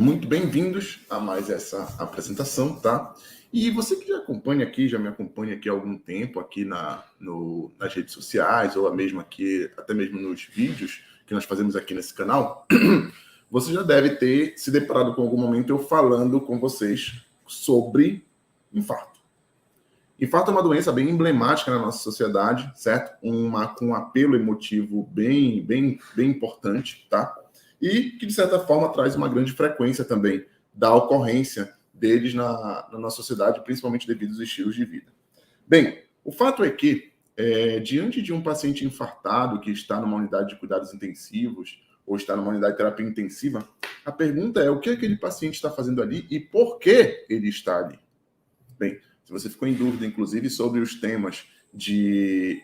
Muito bem-vindos a mais essa apresentação, tá? E você que já me acompanha aqui há algum tempo, aqui nas redes sociais, ou mesmo aqui, até mesmo nos vídeos que nós fazemos aqui nesse canal, você já deve ter se deparado com algum momento eu falando com vocês sobre infarto. Infarto é uma doença bem emblemática na nossa sociedade, certo? Com um apelo emotivo bem importante, tá? E que, de certa forma, traz uma grande frequência também da ocorrência deles na nossa sociedade, principalmente devido aos estilos de vida. Bem, o fato é que, diante de um paciente infartado que está numa unidade de cuidados intensivos ou está numa unidade de terapia intensiva, a pergunta é o que aquele paciente está fazendo ali e por que ele está ali. Bem, se você ficou em dúvida, inclusive, sobre os temas de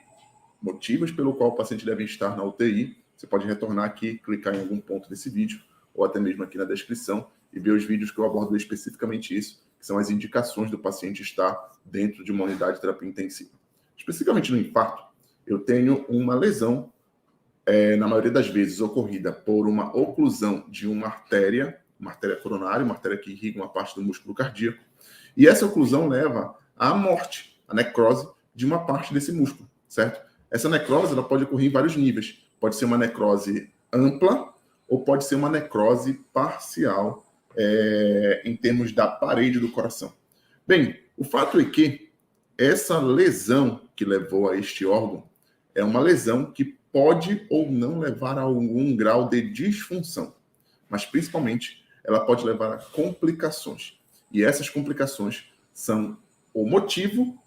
motivos pelo qual o paciente deve estar na UTI, você pode retornar aqui, clicar em algum ponto desse vídeo, ou até mesmo aqui na descrição, e ver os vídeos que eu abordo especificamente isso, que são as indicações do paciente estar dentro de uma unidade de terapia intensiva. Especificamente no infarto, eu tenho uma lesão, na maioria das vezes, ocorrida por uma oclusão de uma artéria coronária, uma artéria que irriga uma parte do músculo cardíaco, e essa oclusão leva à morte, à necrose de uma parte desse músculo, certo? Essa necrose ela pode ocorrer em vários níveis. Pode ser uma necrose ampla ou pode ser uma necrose parcial em termos da parede do coração. Bem, o fato é que essa lesão que levou a este órgão é uma lesão que pode ou não levar a algum grau de disfunção, mas principalmente ela pode levar a complicações. E essas complicações são o motivo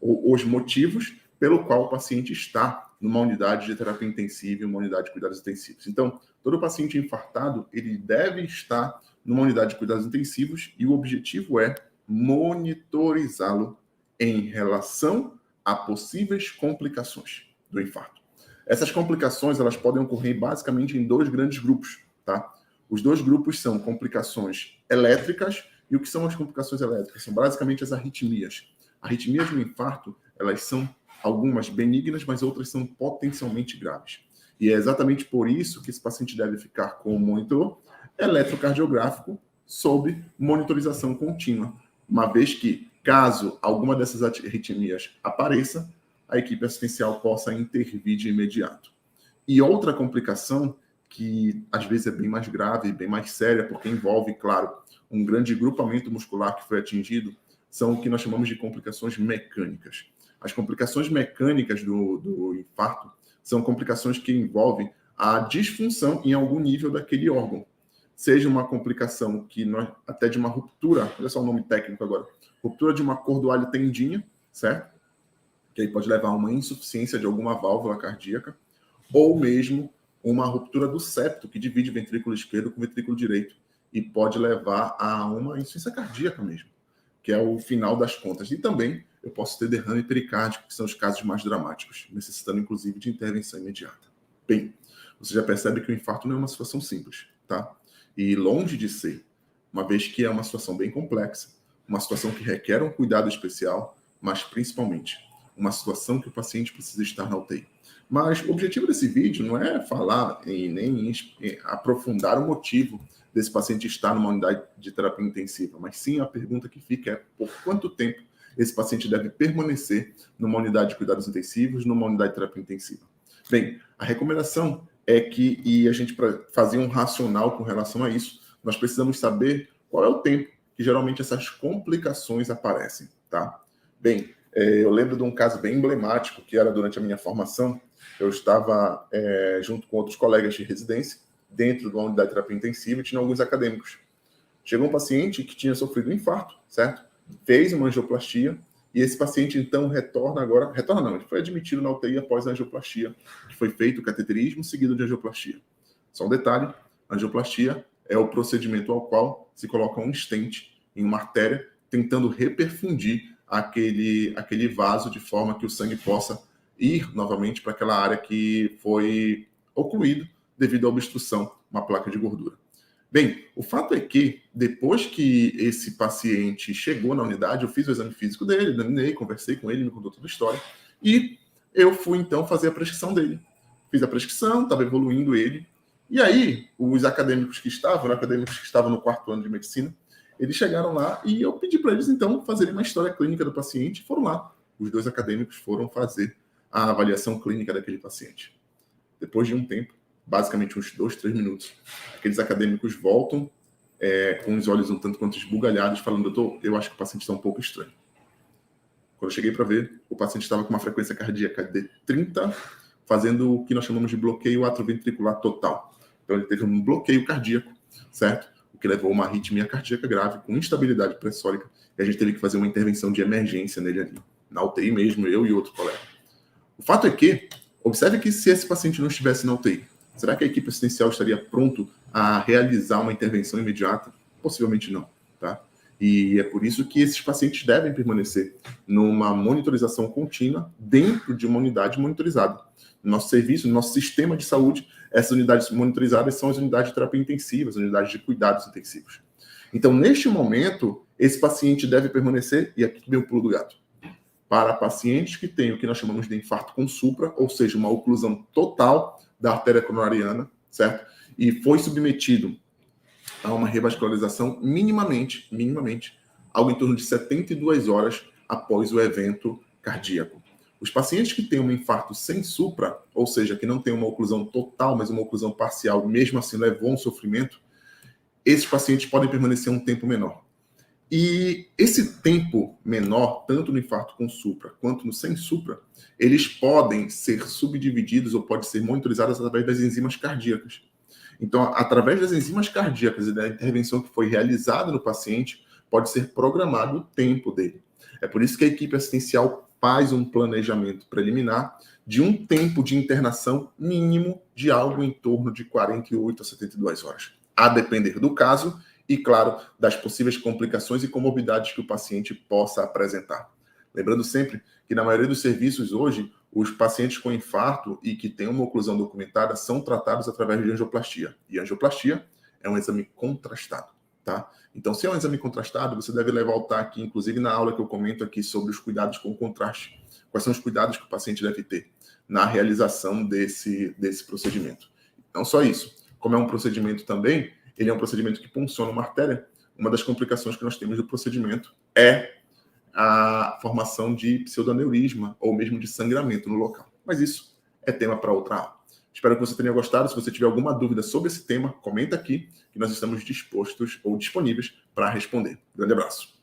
ou os motivos pelo qual o paciente está numa unidade de terapia intensiva e uma unidade de cuidados intensivos. Então, todo paciente infartado, ele deve estar numa unidade de cuidados intensivos e o objetivo é monitorizá-lo em relação a possíveis complicações do infarto. Essas complicações, elas podem ocorrer basicamente em dois grandes grupos, tá? Os dois grupos são complicações elétricas e o que são as complicações elétricas? São basicamente as arritmias. Arritmias no infarto, elas são algumas benignas, mas outras são potencialmente graves. E é exatamente por isso que esse paciente deve ficar com o monitor eletrocardiográfico sob monitorização contínua, uma vez que, caso alguma dessas arritmias apareça, a equipe assistencial possa intervir de imediato. E outra complicação, que às vezes é bem mais grave, bem mais séria, porque envolve, claro, um grande grupamento muscular que foi atingido, são o que nós chamamos de complicações mecânicas. As complicações mecânicas do infarto são complicações que envolvem a disfunção em algum nível daquele órgão. Seja uma complicação até de uma ruptura, olha só o nome técnico agora, ruptura de uma cordoalho tendinha, certo? Que aí pode levar a uma insuficiência de alguma válvula cardíaca, ou mesmo uma ruptura do septo, que divide ventrículo esquerdo com ventrículo direito, e pode levar a uma insuficiência cardíaca mesmo, que é o final das contas. E também eu posso ter derrame pericárdico, que são os casos mais dramáticos, necessitando inclusive de intervenção imediata. Bem, você já percebe que o infarto não é uma situação simples, tá? E longe de ser, uma vez que é uma situação bem complexa, uma situação que requer um cuidado especial, mas principalmente uma situação que o paciente precisa estar na UTI. Mas o objetivo desse vídeo não é falar e nem aprofundar o motivo desse paciente estar numa unidade de terapia intensiva, mas sim a pergunta que fica é por quanto tempo esse paciente deve permanecer numa unidade de cuidados intensivos, numa unidade de terapia intensiva. Bem, a recomendação é que, e a gente para fazer um racional com relação a isso, nós precisamos saber qual é o tempo que geralmente essas complicações aparecem, tá? Bem, eu lembro de um caso bem emblemático que era durante a minha formação. Eu estava junto com outros colegas de residência dentro de uma unidade de terapia intensiva e tinha alguns acadêmicos. Chegou um paciente que tinha sofrido um infarto, certo? Fez uma angioplastia e esse paciente então ele foi admitido na UTI após a angioplastia, que foi feito o cateterismo seguido de angioplastia. Só um detalhe, a angioplastia é o procedimento ao qual se coloca um stent em uma artéria, tentando reperfundir aquele vaso de forma que o sangue possa ir novamente para aquela área que foi ocluída devido à obstrução, uma placa de gordura. Bem, o fato é que depois que esse paciente chegou na unidade, eu fiz o exame físico dele, examinei, conversei com ele, me contou toda a história, e eu fui então fazer a prescrição dele. Fiz a prescrição, estava evoluindo ele, E aí, os acadêmicos que estavam no quarto ano de medicina, eles chegaram lá e eu pedi para eles, então, fazerem uma história clínica do paciente. Foram lá. Os dois acadêmicos foram fazer a avaliação clínica daquele paciente. Depois de um tempo, basicamente uns 2, 3 minutos, aqueles acadêmicos voltam com os olhos um tanto quanto esbugalhados, falando: doutor, eu acho que o paciente está um pouco estranho. Quando eu cheguei para ver, o paciente estava com uma frequência cardíaca de 30, fazendo o que nós chamamos de bloqueio atrioventricular total. Então, ele teve um bloqueio cardíaco, certo? O que levou a uma arritmia cardíaca grave, com instabilidade pressórica, e a gente teve que fazer uma intervenção de emergência nele ali, na UTI mesmo, eu e outro colega. O fato é que, observe que se esse paciente não estivesse na UTI, será que a equipe assistencial estaria pronto a realizar uma intervenção imediata? Possivelmente não, tá? E é por isso que esses pacientes devem permanecer numa monitorização contínua dentro de uma unidade monitorizada. No nosso serviço, no nosso sistema de saúde, essas unidades monitorizadas são as unidades de terapia intensiva, as unidades de cuidados intensivos. Então, neste momento, esse paciente deve permanecer, e aqui vem o pulo do gato, para pacientes que têm o que nós chamamos de infarto com supra, ou seja, uma oclusão total da artéria coronariana, certo? E foi submetido a uma revascularização minimamente, algo em torno de 72 horas após o evento cardíaco. Os pacientes que têm um infarto sem supra, ou seja, que não tem uma oclusão total, mas uma oclusão parcial, mesmo assim levou a um sofrimento, esses pacientes podem permanecer um tempo menor. E esse tempo menor, tanto no infarto com supra quanto no sem supra, eles podem ser subdivididos ou podem ser monitorizados através das enzimas cardíacas. Então, através das enzimas cardíacas e da intervenção que foi realizada no paciente, pode ser programado o tempo dele. É por isso que a equipe assistencial faz um planejamento preliminar de um tempo de internação mínimo de algo em torno de 48 a 72 horas, a depender do caso e, claro, das possíveis complicações e comorbidades que o paciente possa apresentar. Lembrando sempre que na maioria dos serviços hoje, os pacientes com infarto e que têm uma oclusão documentada são tratados através de angioplastia. E angioplastia é um exame contrastado, tá? Então, se é um exame contrastado, você deve levantar aqui, inclusive na aula que eu comento aqui sobre os cuidados com o contraste. Quais são os cuidados que o paciente deve ter na realização desse procedimento. Não só isso, como é um procedimento também, ele é um procedimento que punciona uma artéria. Uma das complicações que nós temos do procedimento é a formação de pseudoaneurisma ou mesmo de sangramento no local. Mas isso é tema para outra aula. Espero que você tenha gostado. Se você tiver alguma dúvida sobre esse tema, comenta aqui, que nós estamos dispostos ou disponíveis para responder. Grande abraço.